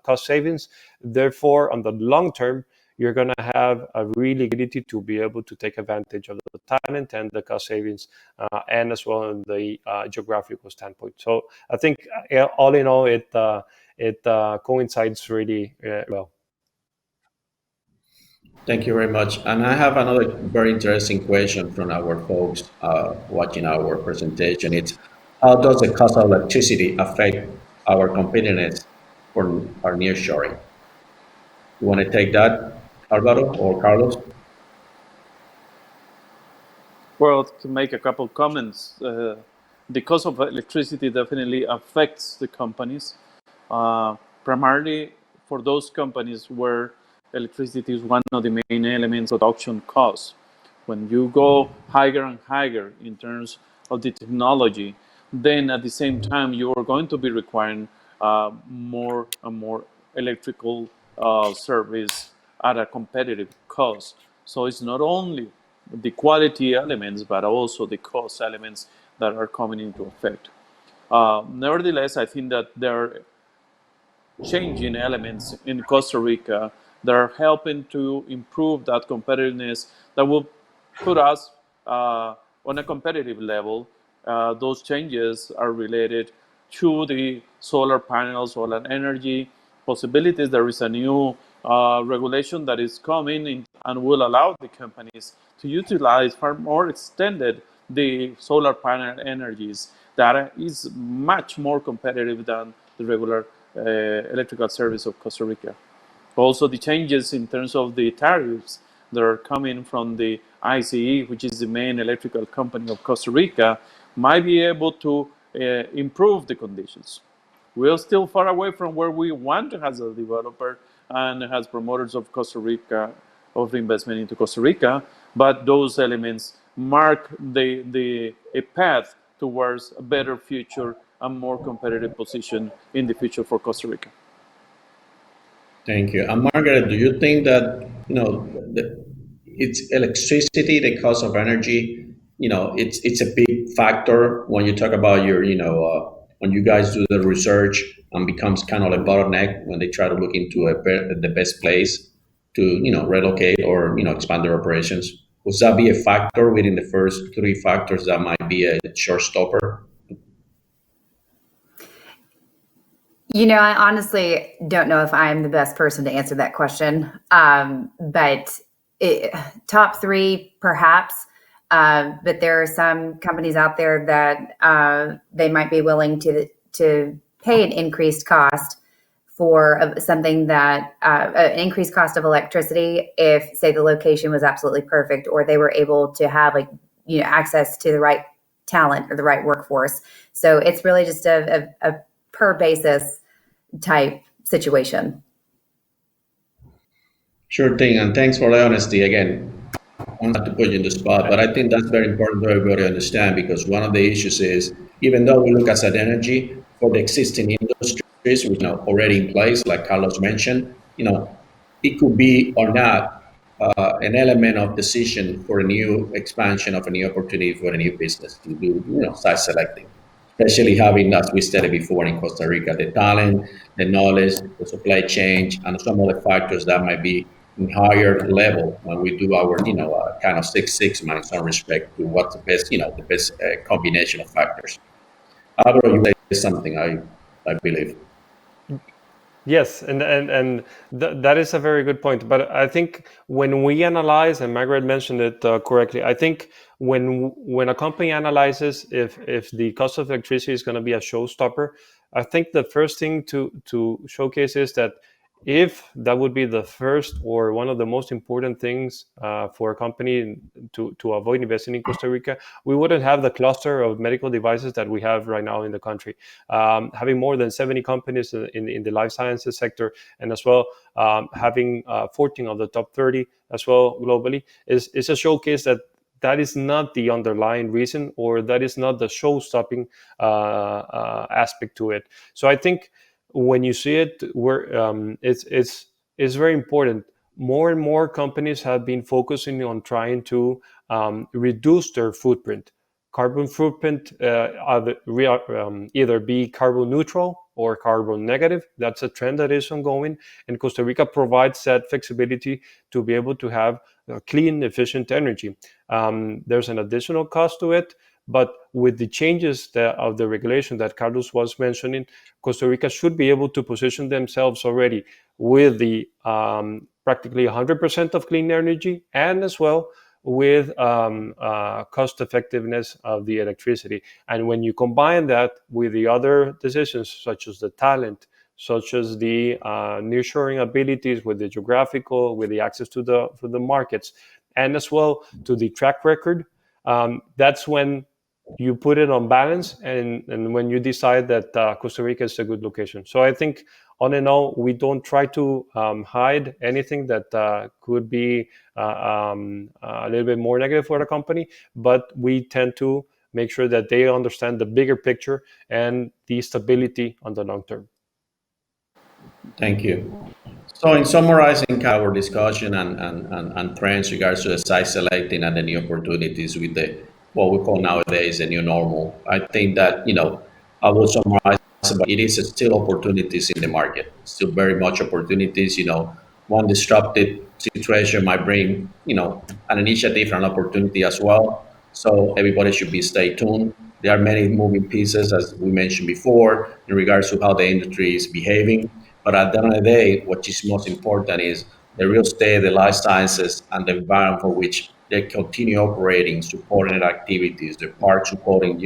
[SPEAKER 5] cost savings. Therefore, on the long term, you're going to have a really ability to be able to take advantage of the talent and the cost savings, and as well in the geographical standpoint. So I think all in all, it coincides really well.
[SPEAKER 2] Thank you very much. And I have another very interesting question from our folks watching our presentation. It's, how does the cost of electricity affect our competitiveness for our nearshoring? You want to take that, Alvaro or Carlos?
[SPEAKER 4] Well, to make a couple comments, the cost of electricity definitely affects the companies, primarily for those companies where electricity is one of the main elements of production costs. When you go higher and higher in terms of the technology, then at the same time you are going to be requiring more and more electrical service at a competitive cost. So it's not only the quality elements, but also the cost elements that are coming into effect. Nevertheless, I think that there are changing elements in Costa Rica that are helping to improve that competitiveness that will put us on a competitive level. Those changes are related to the solar panels, solar energy possibilities. There is a new regulation that is coming in and will allow the companies to utilize far more extended the solar panel energies that is much more competitive than the regular electrical service of Costa Rica. Also, the changes in terms of the tariffs that are coming from the ICE, which is the main electrical company of Costa Rica, might be able to improve the conditions. We are still far away from where we want as a developer and as promoters of Costa Rica, of the investment into Costa Rica, but those elements mark a path towards a better future and more competitive position in the future for Costa Rica.
[SPEAKER 2] Thank you. And Margaret, do you think that, it's electricity, the cost of energy, it's a big factor when you talk about your, when you guys do the research and becomes kind of a bottleneck when they try to look into the best place to, relocate or, expand their operations? Would that be a factor within the first three factors that might be a showstopper?
[SPEAKER 3] I honestly don't know if I'm the best person to answer that question. But top three, perhaps. But there are some companies out there that they might be willing to pay an increased cost for something that an increased cost of electricity if, say, the location was absolutely perfect, or they were able to have access to the right talent or the right workforce. So it's really just a per basis type situation.
[SPEAKER 2] Sure thing, and thanks for the honesty again. Not to put you in the spot, but I think that's very important for everybody to understand, because one of the issues is, even though we look at energy for the existing industries, which are already in place, like Carlos mentioned, it could be or not an element of decision for a new expansion of a new opportunity for a new business to do, site selecting, especially having, as we stated before, in Costa Rica, the talent, the knowledge, the supply chain, and some other factors that might be in higher level when we do our, kind of Six Sigma in some respect to what's the best combination of factors. Alvaro, you say something, I believe.
[SPEAKER 5] Yes, and that is a very good point. But I think when we analyze, and Margaret mentioned it correctly, I think when a company analyzes if the cost of electricity is going to be a showstopper, I think the first thing to showcase is that if that would be the first or one of the most important things for a company to avoid investing in Costa Rica, we wouldn't have the cluster of medical devices that we have right now in the country. Having more than 70 companies in the life sciences sector, and as well having 14 of the top 30 as well globally, is a showcase that is not the underlying reason, or that is not the show-stopping aspect to it. So I think when you see it, it's very important. More and more companies have been focusing on trying to reduce their footprint. Carbon footprint either be carbon neutral or carbon negative. That's a trend that is ongoing, and Costa Rica provides that flexibility to be able to have clean, efficient energy. There's an additional cost to it, but with the changes of the regulation that Carlos was mentioning, Costa Rica should be able to position themselves already with the practically 100% of clean energy, and as well with cost effectiveness of the electricity. And when you combine that with the other decisions, such as the talent, such as the nearshoring abilities, with the geographical, with the access to the markets, and as well to the track record, that's when you put it on balance, and when you decide that Costa Rica is a good location. So I think, all in all, we don't try to hide anything that could be a little bit more negative for the company, but we tend to make sure that they understand the bigger picture and the stability on the long term.
[SPEAKER 2] Thank you. So in summarizing our discussion and trends regards to the site selecting and the new opportunities with what we call nowadays the new normal, I think that, I will summarize, but it is still opportunities in the market, still very much opportunities. One disruptive situation might bring, an initiative and an opportunity as well. So everybody should stay tuned. There are many moving pieces, as we mentioned before, in regards to how the industry is behaving. But at the end of the day, what is most important is the real estate, the life sciences, and the environment for which they continue operating, supporting their activities, the park supporting,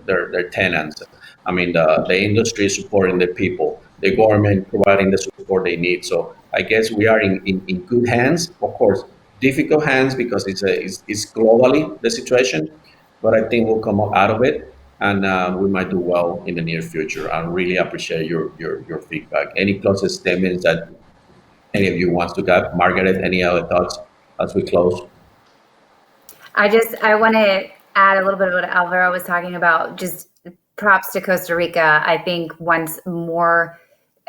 [SPEAKER 2] their tenants. I mean, the industry supporting the people, the government providing the support they need. So I guess we are in good hands. Of course, difficult hands, because it's globally the situation, but I think we'll come out of it, and we might do well in the near future. I really appreciate your feedback. Any closing statements that any of you wants to get? Margaret, any other thoughts as we close?
[SPEAKER 3] I want to add a little bit of what Alvaro was talking about. Just props to Costa Rica. I think once more,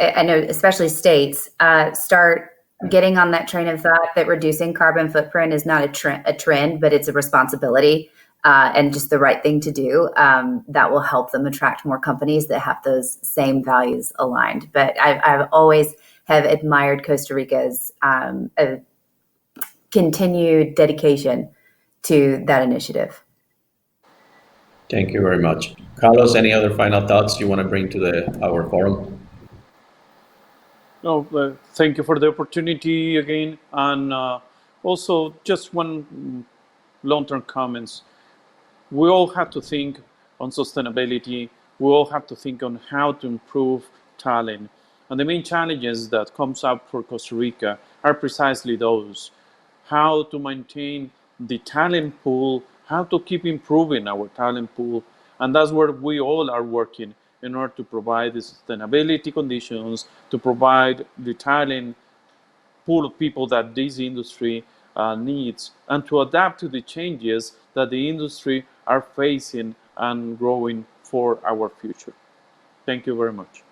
[SPEAKER 3] I know especially states start getting on that train of thought that reducing carbon footprint is not a trend, but it's a responsibility. And just the right thing to do, that will help them attract more companies that have those same values aligned. But I've always have admired Costa Rica's continued dedication to that initiative.
[SPEAKER 2] Thank you very much. Carlos, any other final thoughts you want to bring to our forum?
[SPEAKER 4] No, thank you for the opportunity again. And Also, just one long-term comments. We all have to think on sustainability. We all have to think on how to improve talent. And the main challenges that comes up for Costa Rica are precisely those. How to maintain the talent pool, how to keep improving our talent pool. And that's where we all are working in order to provide the sustainability conditions, to provide the talent pool of people that this industry needs, and to adapt to the changes that the industry are facing and growing for our future. Thank you very much.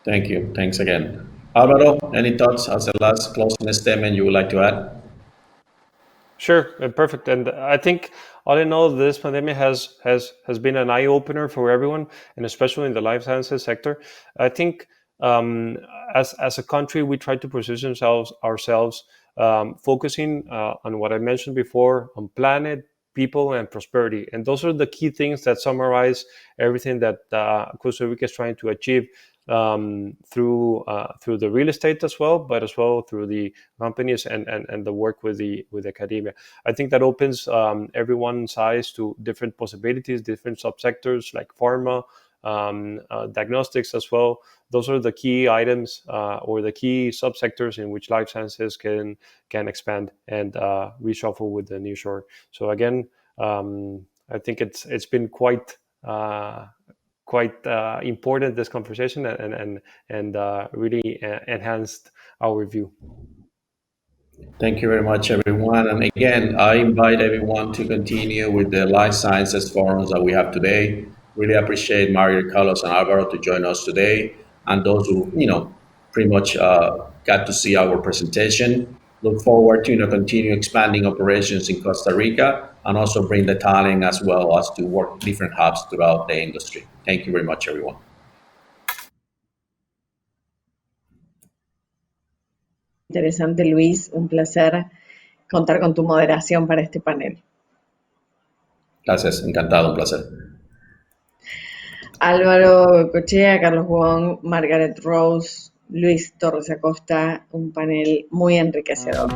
[SPEAKER 2] Thank you. Thanks again. Alvaro, any thoughts as a last closing statement you would like to add?
[SPEAKER 5] Sure, perfect. And I think all in all, this pandemic has been an eye opener for everyone, and especially in the life sciences sector. I think as a country, we try to position ourselves focusing on what I mentioned before, on planet, people, and prosperity. And those are the key things that summarize everything that Costa Rica is trying to achieve through the real estate as well, but as well through the companies and the work with academia. I think that opens everyone's eyes to different possibilities, different subsectors like pharma, diagnostics as well. Those are the key items or the key subsectors in which life sciences can expand and reshuffle with the nearshore. So again, I think it's been quite important, this conversation, and really enhanced our view.
[SPEAKER 2] Thank you very much, everyone. And again, I invite everyone to continue with the life sciences forums that we have today. Really appreciate Margaret, Carlos, and Alvaro to join us today, and those who pretty much got to see our presentation. Look forward to continue expanding operations in Costa Rica and also bring the talent as well as to work different hubs throughout the industry. Thank you very much, everyone.
[SPEAKER 1] Interesante, Luis. Un placer contar con tu moderación para este panel.
[SPEAKER 2] Gracias, encantado, un placer.
[SPEAKER 1] Álvaro Cochea, Carlos Wong, Margaret Rose, Luis Torres Acosta, un panel muy enriquecedor.